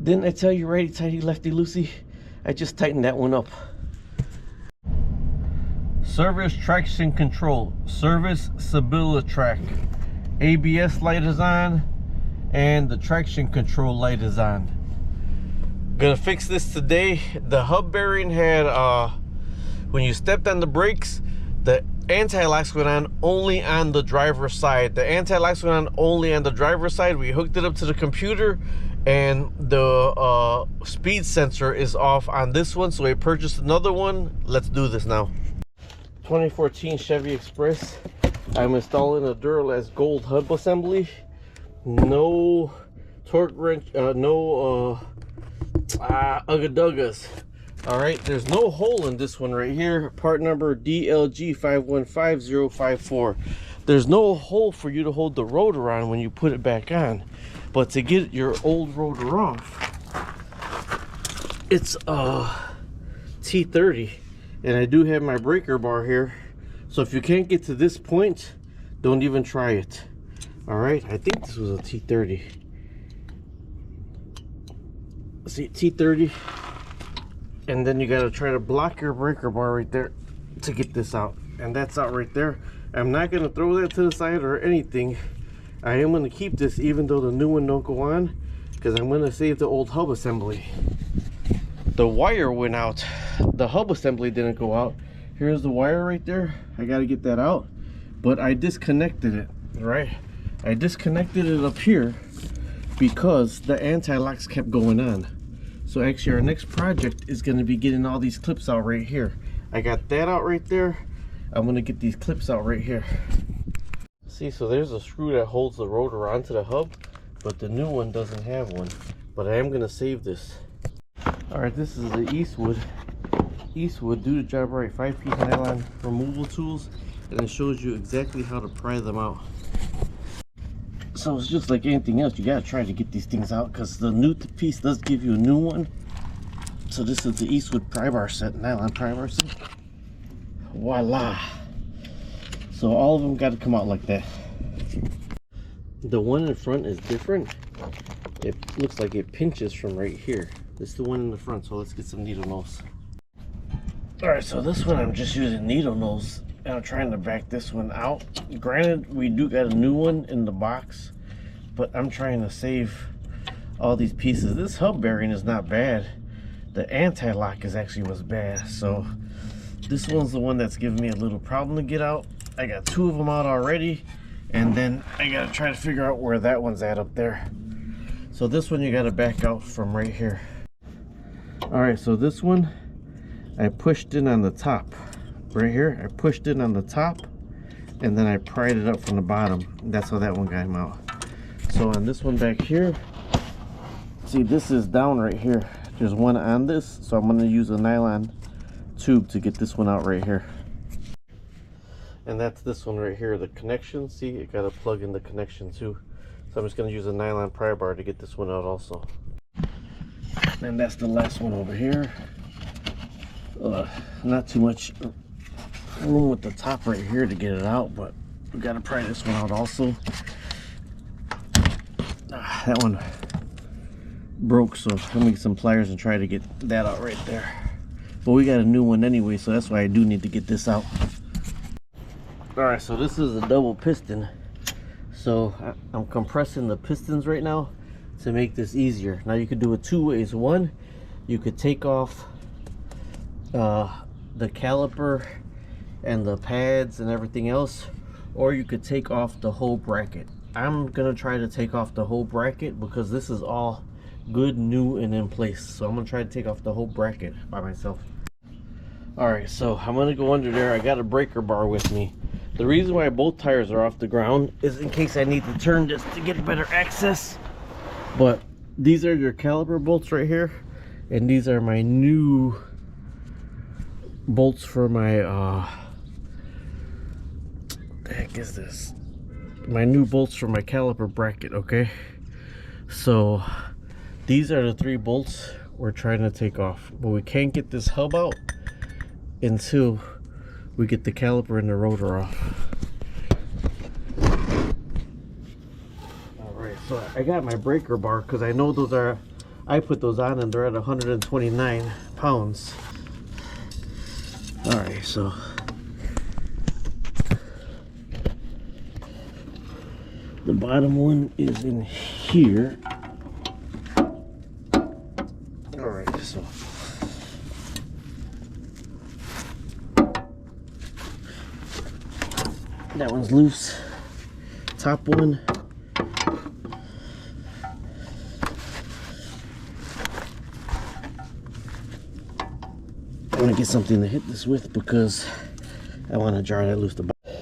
Didn't I tell you righty tighty lefty loosey? I just tightened that one up. Service traction control, service StabiliTrak, ABS light is on, and the traction control light is on. Gonna fix this today. The hub bearing had when you stepped on the brakes, the anti-locks went on only on the driver's side. The anti-locks went on only on the driver's side. We hooked it up to the computer, and the speed sensor is off on this one, so I purchased another one. Let's do this now. 2014 Chevy Express. I'm installing a Duralast gold hub assembly. No torque wrench, no ugga-duggas. All right, there's no hole in this one right here. Part number DLG515054. There's no hole for you to hold the rotor on when you put it back on. But to get your old rotor off, it's a T30. And I do have my breaker bar here. So if you can't get to this point, don't even try it. All right, I think this was a T30. See, T30. And then you gotta try to block your breaker bar right there to get this out. And that's out right there. I'm not gonna throw that to the side or anything. I am gonna keep this even though the new one don't go on, because I'm gonna save the old hub assembly. The wire went out. The hub assembly didn't go out. Here's the wire right there. I gotta get that out. But I disconnected it, right? I disconnected it up here because the anti-locks kept going on. So actually our next project is going to be getting all these clips out right here. I got that out right there. I'm going to get these clips out right here. See, so there's a screw that holds the rotor onto the hub, but the new one doesn't have one. But I am going to save this. Alright, this is the Eastwood. Eastwood, do the job right. 5-piece nylon removal tools, and it shows you exactly how to pry them out. So it's just like anything else, you gotta try to get these things out because the new piece does give you a new one. So this is the Eastwood pry bar set, nylon pry bar set. Voila! So all of them got to come out like that. The one in front is different. It looks like it pinches from right here. This is the one in the front, so let's get some needle nose. Alright, so this one I'm just using needle nose. And I'm trying to back this one out. Granted, we do got a new one in the box, but I'm trying to save all these pieces. This hub bearing is not bad. The anti-lock is actually what's bad. So this one's the one that's giving me a little problem to get out. I got 2 of them out already, and then I gotta try to figure out where that one's at up there. So this one you gotta back out from right here. All right, so this one I pushed in on the top. Right here, I pushed it on the top, and then I pried it up from the bottom. That's how that one got him out. So on this one back here, see, this is down right here. There's one on this, so I'm going to use a nylon tube to get this one out right here. And that's this one right here, the connection. See, it got a plug in the connection too. So I'm just going to use a nylon pry bar to get this one out also. And that's the last one over here. Not too much room with the top right here to get it out, but we got to pry this one out also. That one broke, so I'm gonna get some pliers and try to get that out right there. But we got a new one anyway, so that's why I do need to get this out. Alright, so this is a double piston. So I'm compressing the pistons right now to make this easier. Now you could do it 2 ways. One, you could take off the caliper and the pads and everything else, or you could take off the whole bracket. I'm gonna try to take off the whole bracket because this is all good, new, and in place. So I'm gonna try to take off the whole bracket by myself. All right, so I'm gonna go under there. I got a breaker bar with me. The reason why both tires are off the ground is in case I need to turn this to get better access. But these are your caliper bolts right here, and these are my new bolts for my the heck is this? My new bolts for my caliper bracket, okay? So these are the 3 bolts we're trying to take off, but we can't get this hub out until we get the caliper and the rotor off. Alright, so I got my breaker bar because I know those are I put those on and they're at 129 pounds. All right, so the bottom one is in here. All right, so that one's loose. Top one. I want to get something to hit this with because I want to jar that loose the bottom.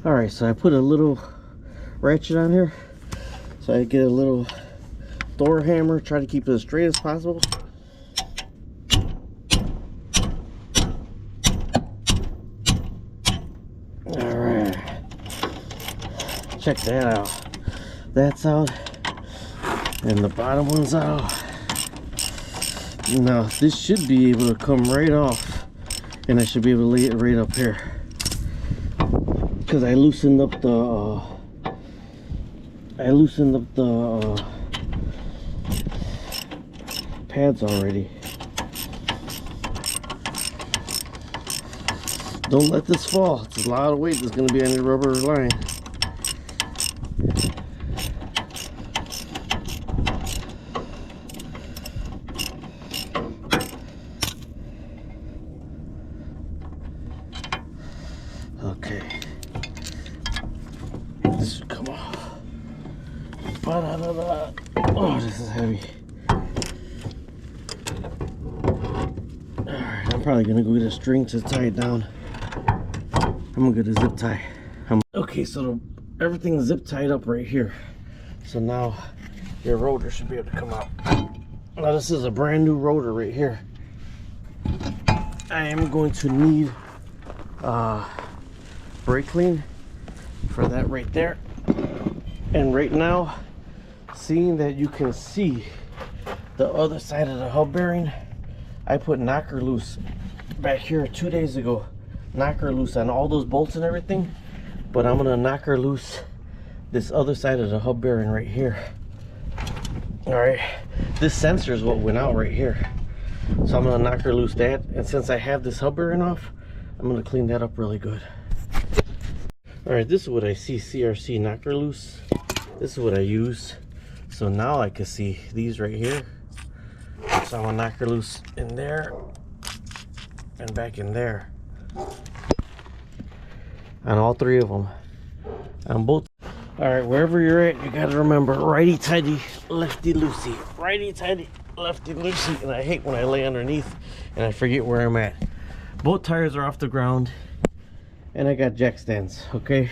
All right, so I put a little ratchet on here. So I get a little door hammer, try to keep it as straight as possible. All right, check that out. That's out, and the bottom one's out. Now this should be able to come right off, and I should be able to lay it right up here because I loosened up the pads already. Don't let this fall. It's a lot of weight that's going to be on your rubber line. Okay, this should come off. Oh, this is heavy. Alright, I'm probably gonna go get a string to tie it down. I'm gonna get a zip tie. Okay, so everything's zip tied up right here. So now your rotor should be able to come out. Now this is a brand new rotor right here. I am going to need brake clean for that right there. And right now, seeing that you can see the other side of the hub bearing, I put knocker loose back here 2 days ago. Knocker loose on all those bolts and everything, but I'm gonna knocker loose this other side of the hub bearing right here. All right, this sensor is what went out right here, so I'm gonna knocker loose that. And since I have this hub bearing off, I'm gonna clean that up really good. All right, this is what I see CRC knocker loose. This is what I use. So now I can see these right here. So I'm gonna knocker loose in there and back in there. On all three of them. On both. All right, wherever you're at, you gotta remember righty tighty, lefty loosey. Righty tighty, lefty loosey. And I hate when I lay underneath and I forget where I'm at. Both tires are off the ground and I got jack stands, okay?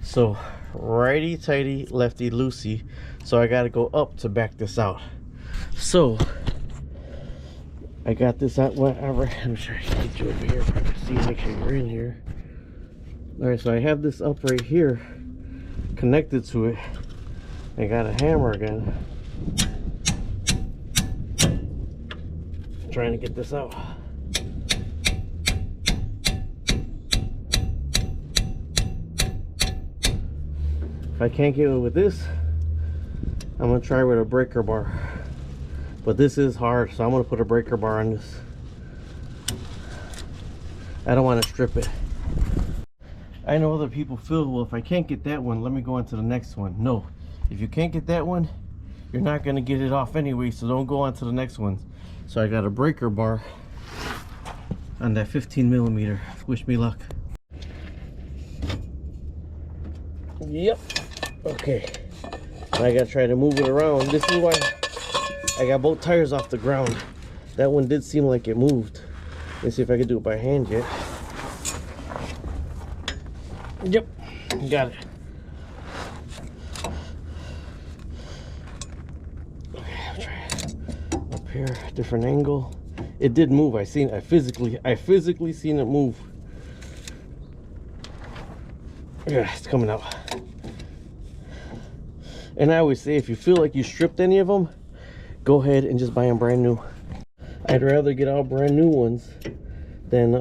So righty tighty, lefty loosey. So I gotta go up to back this out. So I got this out whatever. I'm sure I can get you over here. See, make sure you're in here. All right, so I have this up right here connected to it. I got a hammer again, trying to get this out. If I can't get it with this, I'm gonna try with a breaker bar, but this is hard, so I'm gonna put a breaker bar on this. I don't want to strip it. I know other people feel, well, if I can't get that one, let me go on to the next one. No, if you can't get that one, you're not going to get it off anyway, so don't go on to the next one. So I got a breaker bar on that 15mm. Wish me luck. Yep. Okay. Now I got to try to move it around. This is why I got both tires off the ground. That one did seem like it moved. Let's see if I can do it by hand yet. Yep, got it. Okay, I'll try it up here, different angle. It did move. I physically seen it move. Yeah, it's coming out. And I always say, if you feel like you stripped any of them, go ahead and just buy them brand new. I'd rather get all brand new ones than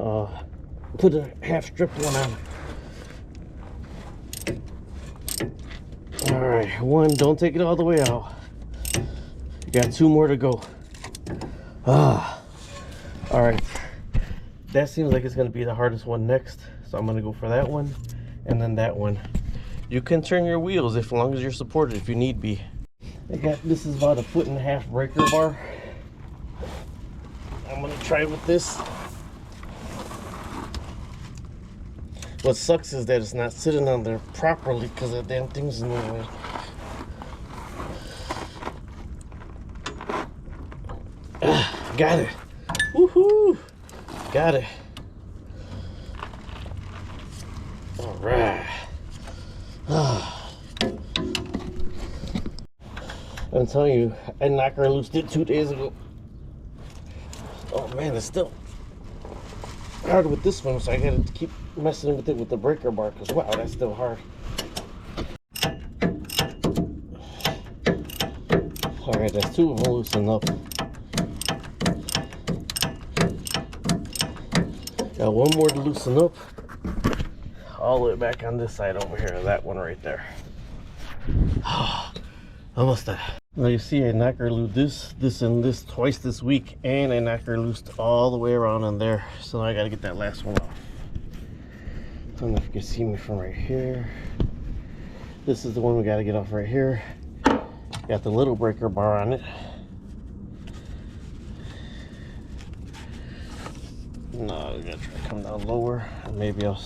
put a half stripped one on. All right, one, don't take it all the way out. Got 2 more to go. All right, that seems like it's going to be the hardest one next, so I'm going to go for that one and then that one. You can turn your wheels as long as you're supported if you need be. This is about a 1.5 foot breaker bar. I'm going to try with this. What sucks is that it's not sitting on there properly because that damn thing's in the way. Got it. Woohoo! Got it. All right. I'm telling you, I knocked her loose 2 days ago. Oh man, it's still hard with this one, so I gotta keep messing with it with the breaker bar because wow, that's still hard. All right, that's 2 of them loosened up. Got 1 more to loosen up. All the way back on this side over here, that one right there. Almost done. Now you see I knocked her loose this and this twice this week, and I knocked her loose all the way around on there. So now I gotta get that last one off. I don't know if you can see me from right here. This is the one we gotta get off right here. Got the little breaker bar on it. No, I'm gonna try to come down lower, and maybe I'll.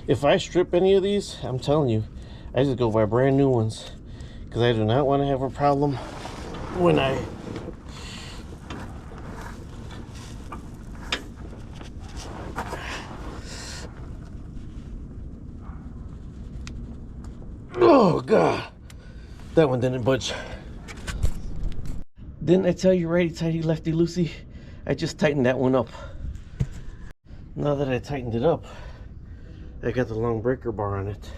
If I strip any of these, I'm telling you, I just go buy brand new ones because I do not want to have a problem when I oh god, that one didn't budge. Didn't I tell you righty tighty lefty loosey? I just tightened that one up. Now that I tightened it up, I got the long breaker bar on it.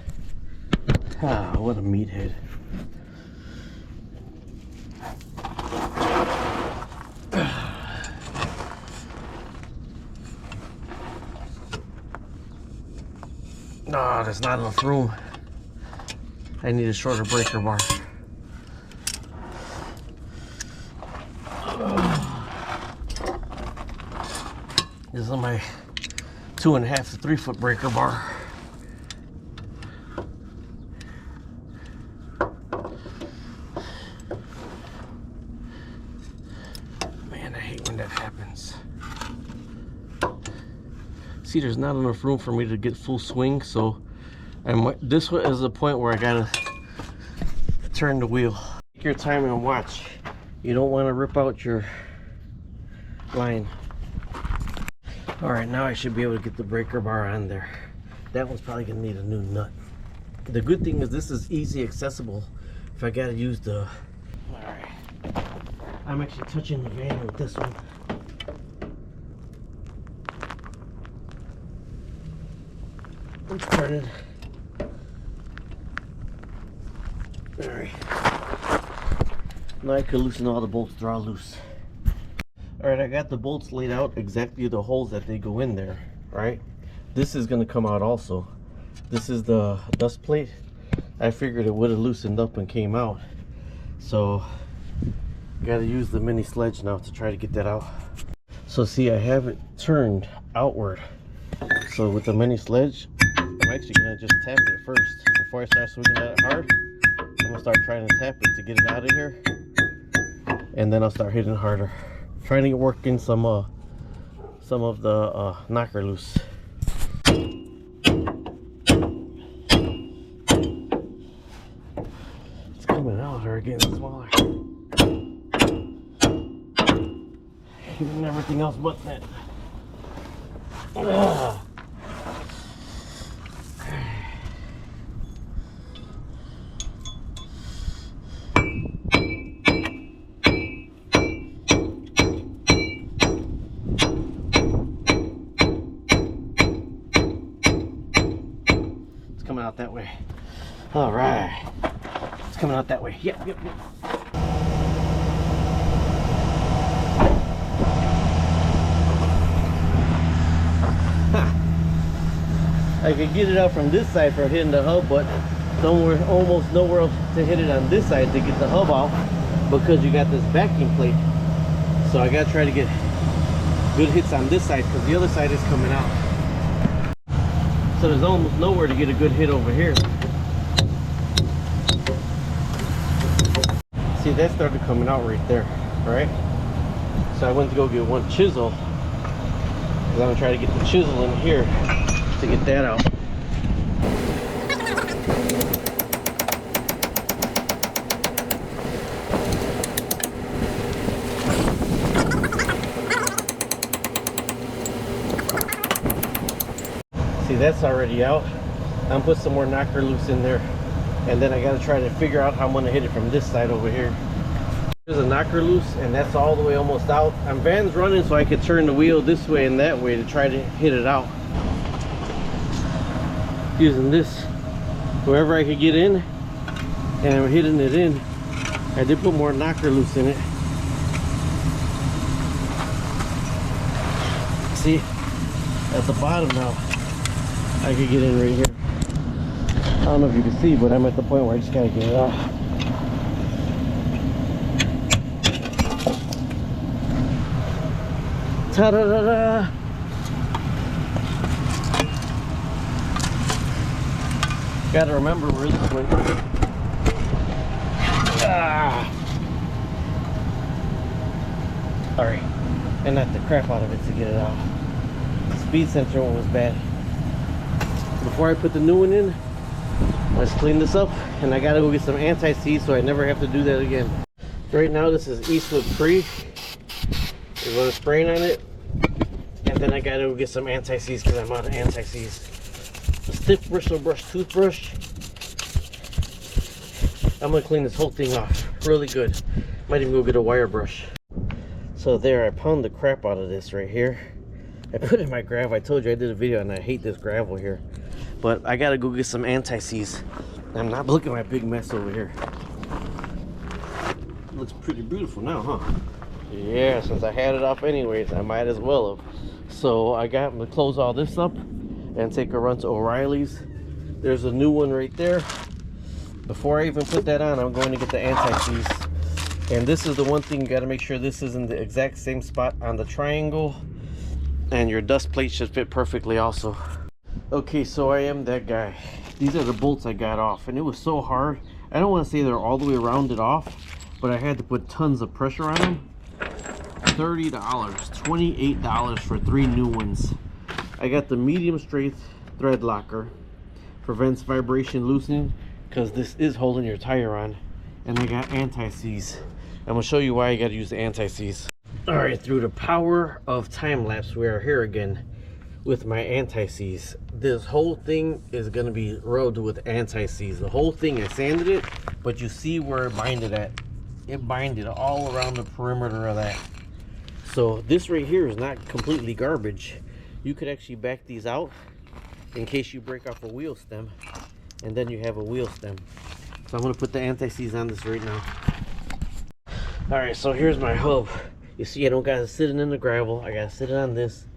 Ah, what a meathead. No, there's not enough room. I need a shorter breaker bar. This is my 2.5 to 3 foot breaker bar. Man, I hate when that happens. See, there's not enough room for me to get full swing, so this is the point where I gotta turn the wheel. Take your time and watch. You don't want to rip out your line. All right, now I should be able to get the breaker bar on there. That one's probably gonna need a new nut. The good thing is this is easy accessible if I gotta use the. All right, I'm actually touching the van with this one. It's turning. All right, now I can loosen all the bolts. They're all loose. All right, I got the bolts laid out exactly the holes that they go in there, right? This is gonna come out also. This is the dust plate. I figured it would have loosened up and came out. So, gotta use the mini sledge now to try to get that out. So see, I have it turned outward. So with the mini sledge, I'm actually gonna just tap it first. Before I start swinging at it hard, I'm gonna start trying to tap it to get it out of here. And then I'll start hitting harder. Trying to work in some of the knocker loose. It's coming out or getting smaller. Even everything else but that. Ugh. Coming out that way. All right, it's coming out that way. Yep. I could get it out from this side for hitting the hub, but somewhere, almost nowhere to hit it on this side to get the hub out, because you got this backing plate. So I gotta try to get good hits on this side because the other side is coming out. So there's almost nowhere to get a good hit over here. See, that started coming out right there, right? So I went to go get one chisel, because I'm gonna try to get the chisel in here to get that out. See, that's already out. I'm put some more knocker loose in there, and then I got to try to figure out how I'm going to hit it from this side over here. There's a knocker loose, and that's all the way almost out. I'm van's running so I could turn the wheel this way and that way to try to hit it out. Using this wherever I could get in, and I'm hitting it in. I did put more knocker loose in it. See, at the bottom now, I could get in right here. I don't know if you can see, but I'm at the point where I just gotta get it off. Ta-da-da-da! Gotta remember where this went. Ah! Sorry, and knocked the crap out of it to get it out. The speed sensor one was bad. Before I put the new one in, let's clean this up, and I gotta go get some anti-seize so I never have to do that again. Right now this is Eastwood Pre. We're gonna spray on it, and then I gotta go get some anti-seize because I'm out of anti-seize. A stiff bristle brush toothbrush. I'm gonna clean this whole thing off really good. Might even go get a wire brush. So there, I pound the crap out of this right here. I put in my gravel. I told you I did a video and I hate this gravel here. But I gotta go get some anti-seize. I'm not looking at my big mess over here. Looks pretty beautiful now, huh? Yeah, since I had it off anyways, I might as well have. So I got to close all this up and take a run to O'Reilly's. There's a new one right there. Before I even put that on, I'm going to get the anti-seize. And this is the one thing you got to make sure this is in the exact same spot on the triangle. And your dust plate should fit perfectly also. Okay, so I am that guy. These are the bolts I got off, and it was so hard. I don't want to say they're all the way rounded off, but I had to put tons of pressure on them. $30, $28 for 3 new ones. I got the medium strength thread locker, prevents vibration loosening because this is holding your tire on, and I got anti-seize. I'm gonna show you why I got to use the anti-seize. All right, through the power of time lapse, we are here again with my anti-seize. This whole thing is gonna be rubbed with anti-seize. The whole thing, I sanded it, but you see where it binded at. It binded all around the perimeter of that. So this right here is not completely garbage. You could actually back these out in case you break off a wheel stem, and then you have a wheel stem. So I'm gonna put the anti-seize on this right now. All right, so here's my hub. You see, I don't gotta sit it in the gravel. I gotta sit it on this.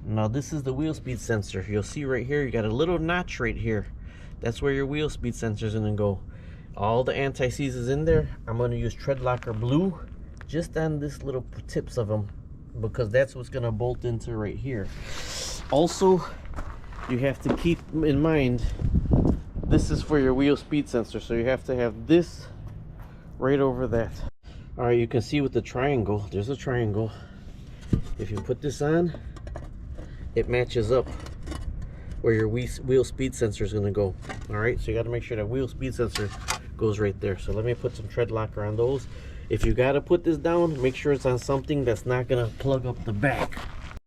Now this is the wheel speed sensor. You'll see right here, you got a little notch right here. That's where your wheel speed sensor is gonna go. All the anti-seize is in there. I'm gonna use Tread Locker Blue just on this little tips of them, because that's what's gonna bolt into right here. Also, you have to keep in mind, this is for your wheel speed sensor, so you have to have this right over that. All right, you can see with the triangle, there's a triangle. If you put this on, it matches up where your wheel speed sensor is going to go. All right, so you got to make sure that wheel speed sensor goes right there. So let me put some tread locker on those. If you got to put this down, make sure it's on something that's not going to plug up the back.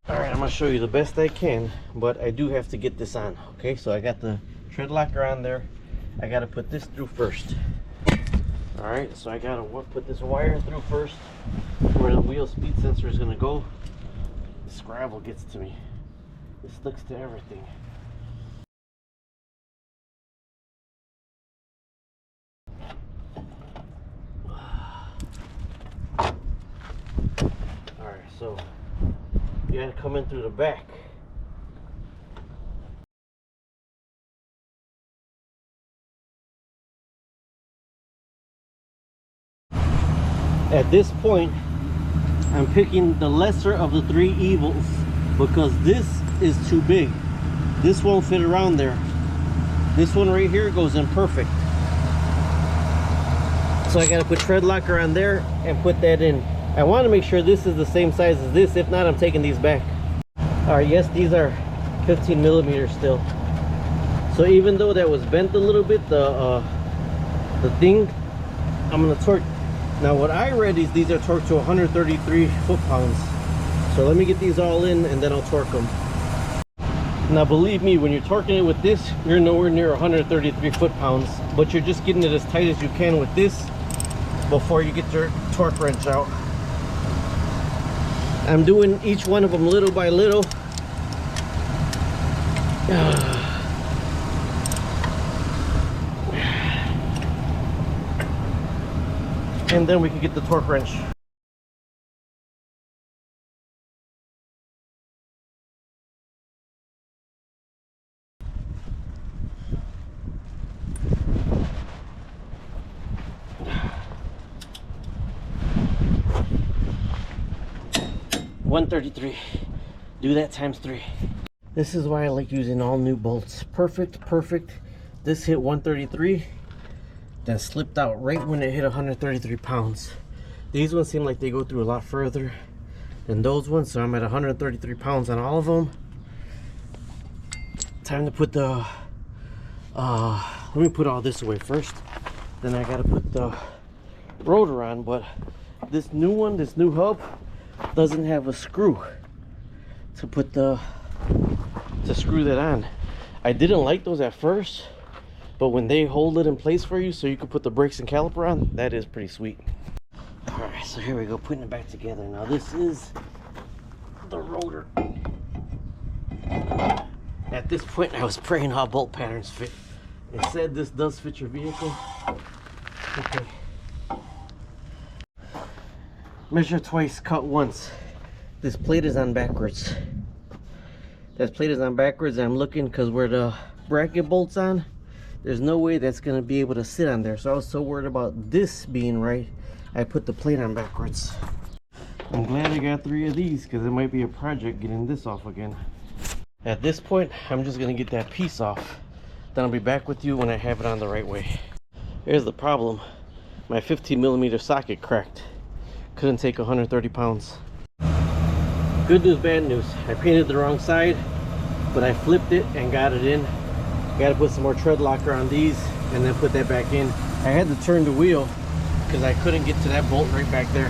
All right, I'm going to show you the best I can, but I do have to get this on. Okay, so I got the tread locker on there. I got to put this through first. All right, so I got to put this wire through first where the wheel speed sensor is going to go. This gravel gets to me. It sticks to everything. Alright, so you gotta come in through the back. At this point, I'm picking the lesser of the three evils because this is too big. This won't fit around there. This one right here goes in perfect. So I gotta put tread locker on there and put that in. I want to make sure this is the same size as this. If not, I'm taking these back. All right, yes, these are 15 millimeters still. So even though that was bent a little bit, the thing, I'm gonna torque. Now what I read is these are torqued to 133 foot-pounds. So let me get these all in and then I'll torque them. Now believe me, when you're torquing it with this, you're nowhere near 133 foot-pounds, but you're just getting it as tight as you can with this before you get your torque wrench out. I'm doing each one of them little by little. And then we can get the torque wrench. $133. Do that times 3. This is why I like using all new bolts. Perfect, perfect. This hit 133, then slipped out right when it hit 133 pounds. These ones seem like they go through a lot further than those ones, so I'm at 133 pounds on all of them. Time to put the let me put all this away first, then I gotta put the rotor on. But this new one, this new hub, doesn't have a screw to put to screw that on. I didn't like those at first, but when they hold it in place for you so you can put the brakes and caliper on, that is pretty sweet. All right, so here we go, putting it back together. Now this is the rotor. At this point, I was praying how bolt patterns fit. It said this does fit your vehicle. Okay. Measure twice, cut once. This plate is on backwards. That plate is on backwards. I'm looking because where the bracket bolts on, there's no way that's going to be able to sit on there. So I was so worried about this being right, I put the plate on backwards. I'm glad I got 3 of these because it might be a project getting this off again. At this point, I'm just going to get that piece off. Then I'll be back with you when I have it on the right way. Here's the problem. My 15 millimeter socket cracked. Couldn't take 130 pounds. Good news, bad news. I painted the wrong side, but I flipped it and got it in. Got to put some more tread locker on these and then put that back in. I had to turn the wheel because I couldn't get to that bolt right back there.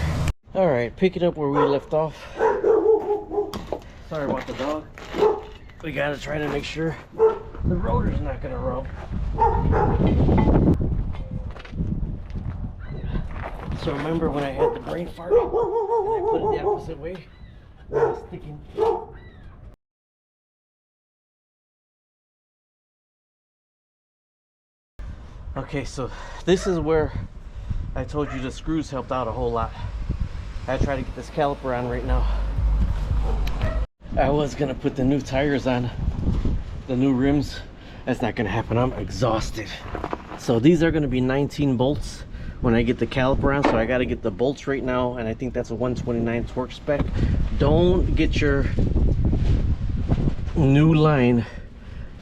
All right, picking up where we left off. Sorry about the dog. We got to try to make sure the rotor's not going to rub. So remember when I had the brain fart and I put it the opposite way? It was sticking. Okay, so this is where I told you the screws helped out a whole lot. I try to get this caliper on right now. I was gonna put the new tires on, the new rims. That's not gonna happen. I'm exhausted. So these are gonna be 19 bolts when I get the caliper on, so I got to get the bolts right now, and I think that's a 129 torque spec. Don't get your new line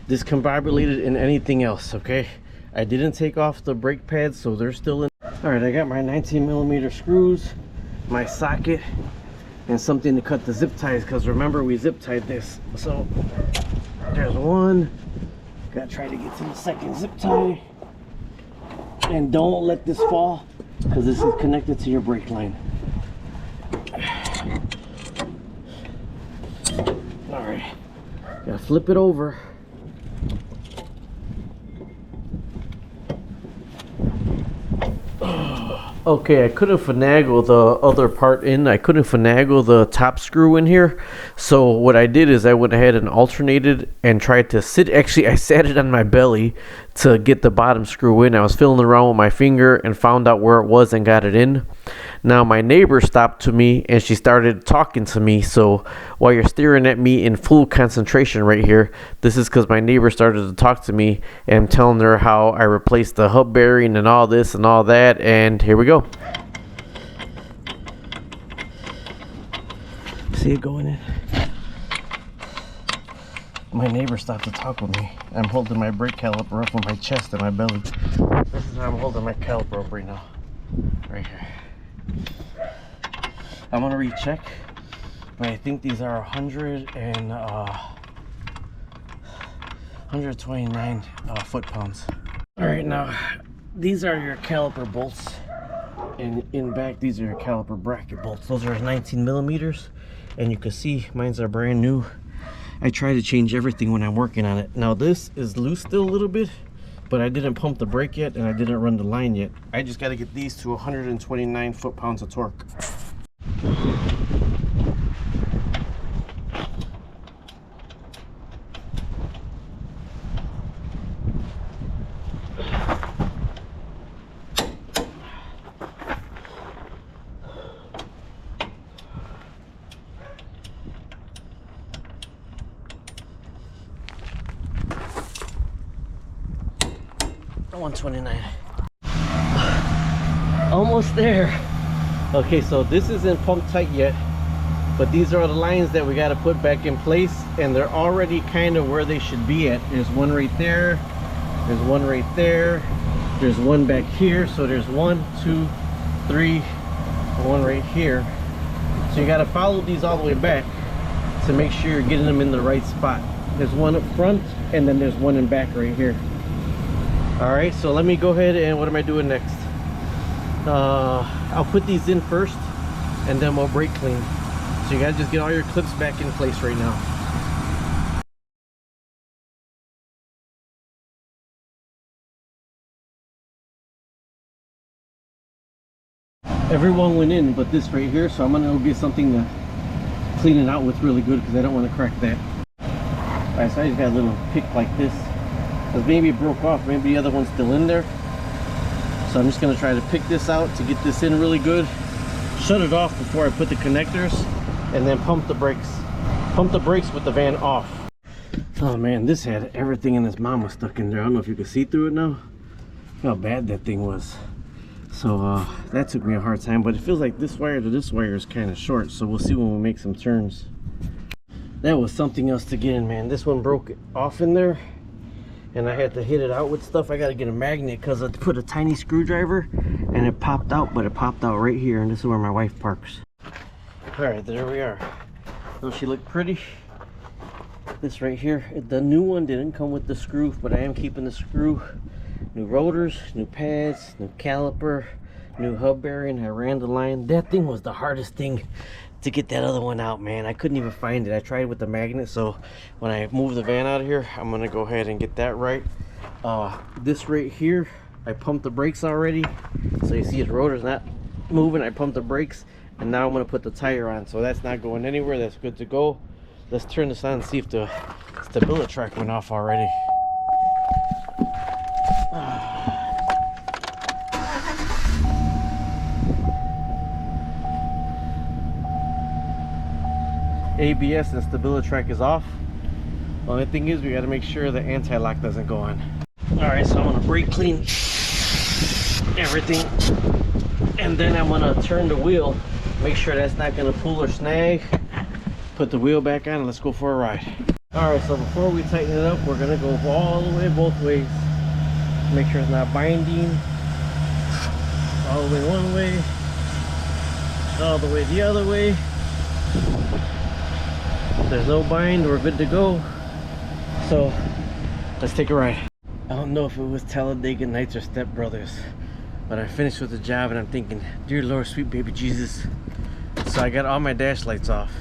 discombobulated in anything else, okay? I didn't take off the brake pads, so they're still in. All right, I got my 19 millimeter screws, my socket, and something to cut the zip ties, because remember we zip tied this. So there's one. Gotta try to get to the second zip tie. And don't let this fall because this is connected to your brake line. All right, gotta flip it over. Okay, I couldn't finagle the other part in. I couldn't finagle the top screw in here. So what I did is I went ahead and alternated and tried to sit. Actually, I sat it on my belly to get the bottom screw in. I was feeling around with my finger and found out where it was and got it in. Now my neighbor stopped to me and she started talking to me. So while you're staring at me in full concentration right here, this is because my neighbor started to talk to me and I'm telling her how I replaced the hub bearing and all this and all that. And here we go. See it going in. My neighbor stopped to talk with me. I'm holding my brake caliper up on my chest and my belly. This is how I'm holding my caliper up right now. Right here. I'm gonna recheck, but I think these are 129 foot-pounds. All right, now these are your caliper bolts, and in back these are your caliper bracket bolts. Those are 19 millimeters, and you can see mine's are brand new. I try to change everything when I'm working on it. Now this is loose still a little bit, but I didn't pump the brake yet and I didn't run the line yet. I just got to get these to 129 foot-pounds of torque. Almost there. Okay, so this isn't pumped tight yet, but these are the lines that we got to put back in place, and they're already kind of where they should be at. There's one right there, there's one right there, there's one back here, so there's 1, 2, 3, one right here. So you got to follow these all the way back to make sure you're getting them in the right spot. There's one up front, and then there's one in back right here. All right, so let me go ahead and what am I doing next? I'll put these in first, and then we'll brake clean. So you gotta just get all your clips back in place right now. Everyone went in but this right here, so I'm gonna go get something to clean it out with really good because I don't want to crack that. All right, so I just got a little pick like this, because maybe it broke off, maybe the other one's still in there. So I'm just going to try to pick this out to get this in really good, shut it off before I put the connectors, and then pump the brakes. Pump the brakes with the van off. Oh man, this had everything in this mama stuck in there. I don't know if you can see through it now. Look how bad that thing was. So that took me a hard time, but it feels like this wire to this wire is kind of short, so we'll see when we make some turns. That was something else to get in, man. This one broke off in there, and I had to hit it out with stuff. I got to get a magnet because I put a tiny screwdriver and it popped out, but it popped out right here, and this is where my wife parks. All right, there we are. Don't she look pretty? This right here, the new one didn't come with the screw, but I am keeping the screw. New rotors, new pads, new caliper, new hub bearing. I ran the line. That thing was the hardest thing to get that other one out, man. I couldn't even find it. I tried with the magnet, so when I move the van out of here, I'm gonna go ahead and get that right. This right here, I pumped the brakes already, so you see the rotor's not moving. I pumped the brakes, and now I'm gonna put the tire on, so that's not going anywhere. That's good to go. Let's turn this on and see if the stability track went off already. ABS and stability track is off. Only thing is we got to make sure the anti-lock doesn't go on. All right, so I'm gonna brake clean everything, and then I'm gonna turn the wheel, make sure that's not gonna pull or snag. Put the wheel back on and let's go for a ride. All right, so before we tighten it up, we're gonna go all the way both ways. Make sure it's not binding. All the way one way, all the way the other way. There's no bind, we're good to go. So let's take a ride. I don't know if it was Talladega Nights or Step Brothers, but I finished with the job and I'm thinking, dear Lord, sweet baby Jesus. So I got all my dash lights off.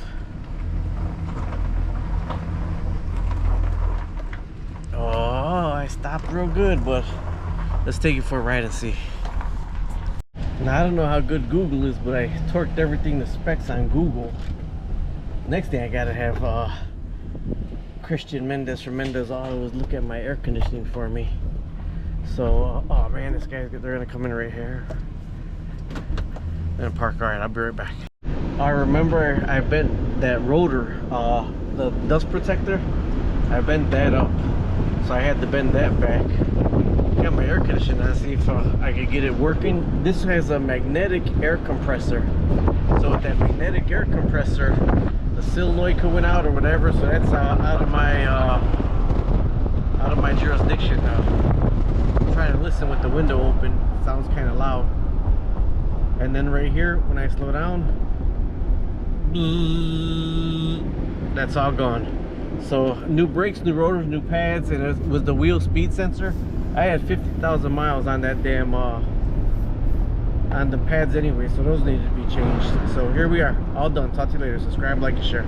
Oh, I stopped real good, but let's take it for a ride and see. Now I don't know how good Google is, but I torqued everything to specs on Google. Next thing I gotta have Christian Mendez from Mendez Auto look at my air conditioning for me. So oh man, this guy's, they're gonna come in right here and park. All right, I'll be right back. I remember I bent that rotor, the dust protector, I bent that up, so I had to bend that back. Got my air conditioner on, see if I could get it working. This has a magnetic air compressor, so with that magnetic air compressor, the solenoid went out or whatever, so that's out of my jurisdiction now. I'm trying to listen with the window open. It sounds kind of loud. And then right here, when I slow down, that's all gone. So new brakes, new rotors, new pads, and it was the wheel speed sensor. I had 50,000 miles on that damn on the pads anyway, so those needed to be changed. So here we are, all done. Talk to you later. Subscribe, like, and share.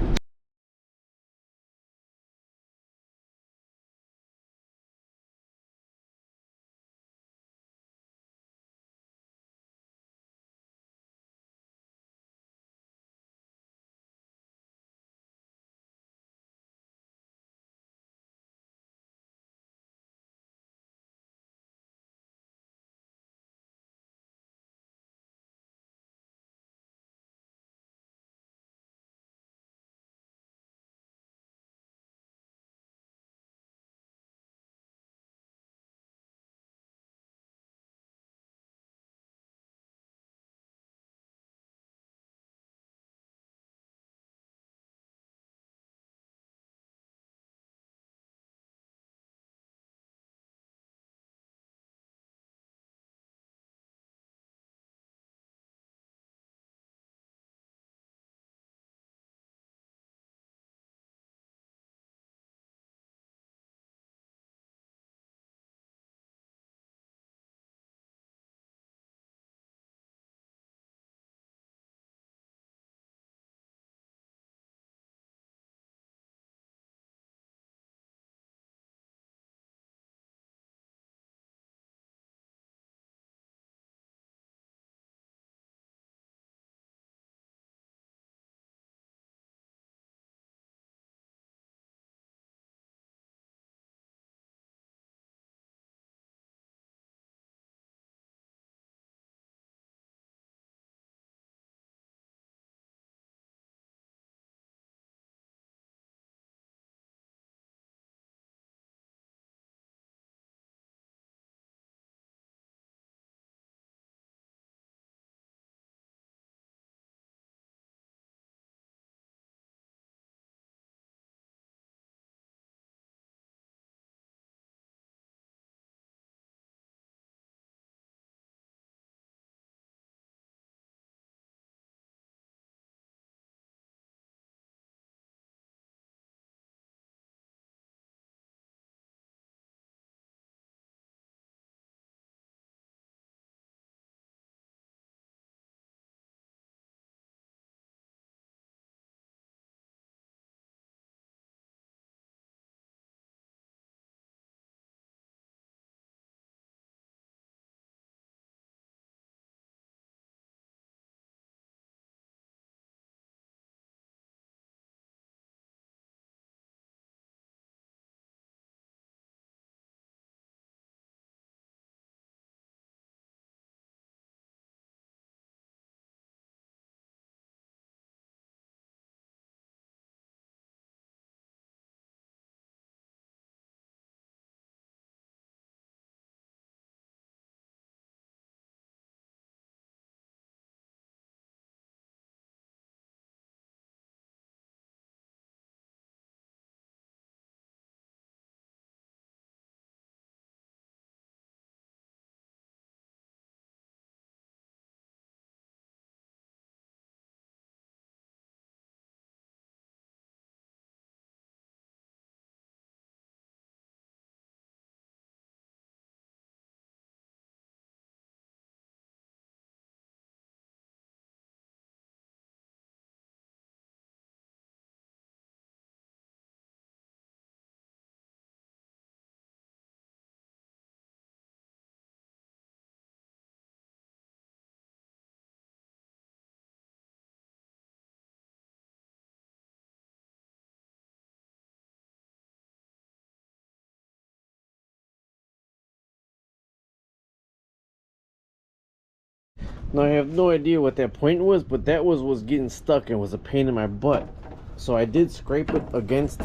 Now I have no idea what that point was, but that was getting stuck and was a pain in my butt. So I did scrape it against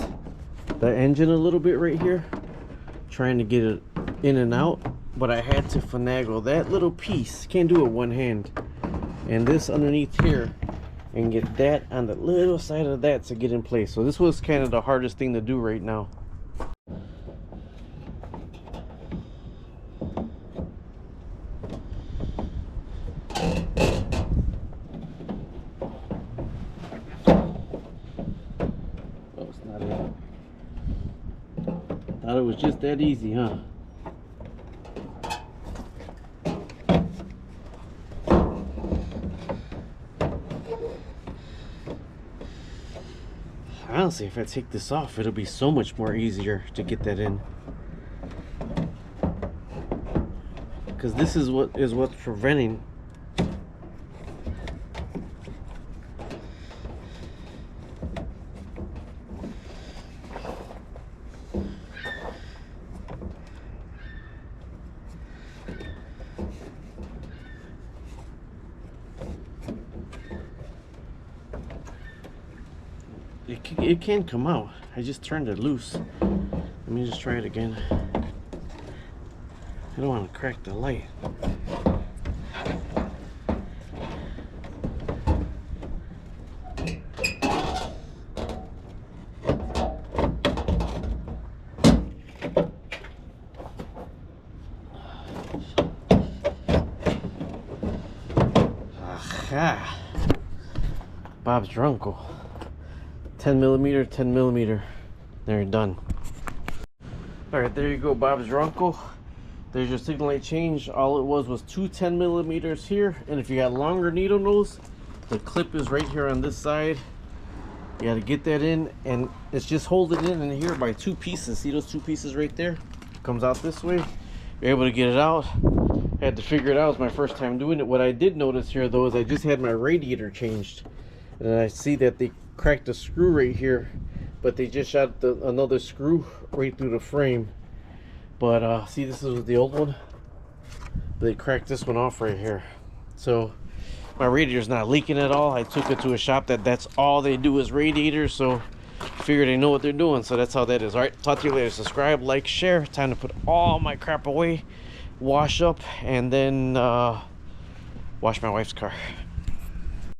the engine a little bit right here, trying to get it in and out, but I had to finagle that little piece. Can't do it one hand. And this underneath here and get that on the little side of that to get in place. So this was kind of the hardest thing to do right now. Oh, it's not in. Thought it was just that easy, huh? Honestly, if I take this off, it'll be so much more easier to get that in. Because this is what's preventing. It can come out. I just turned it loose. Let me just try it again. I don't want to crack the light. Aha! Bob's your uncle. 10 millimeter, 10 millimeter. There, done. Alright, there you go, Bob's your uncle. There's your signal light change. All it was 2 10 millimeters here. And if you got longer needle nose, the clip is right here on this side. You got to get that in, and it's just holding it in here by 2 pieces. See those 2 pieces right there? It comes out this way. You're able to get it out. I had to figure it out. It was my first time doing it. What I did notice here, though, is I just had my radiator changed. And I see that they cracked a screw right here, but they just shot another screw right through the frame. But see, this is the old one. They cracked this one off right here. So my radiator's not leaking at all. I took it to a shop that's all they do is radiators, so I figured they know what they're doing. So that's how that is. All right, talk to you later. Subscribe, like, share. Time to put all my crap away, wash up, and then wash my wife's car.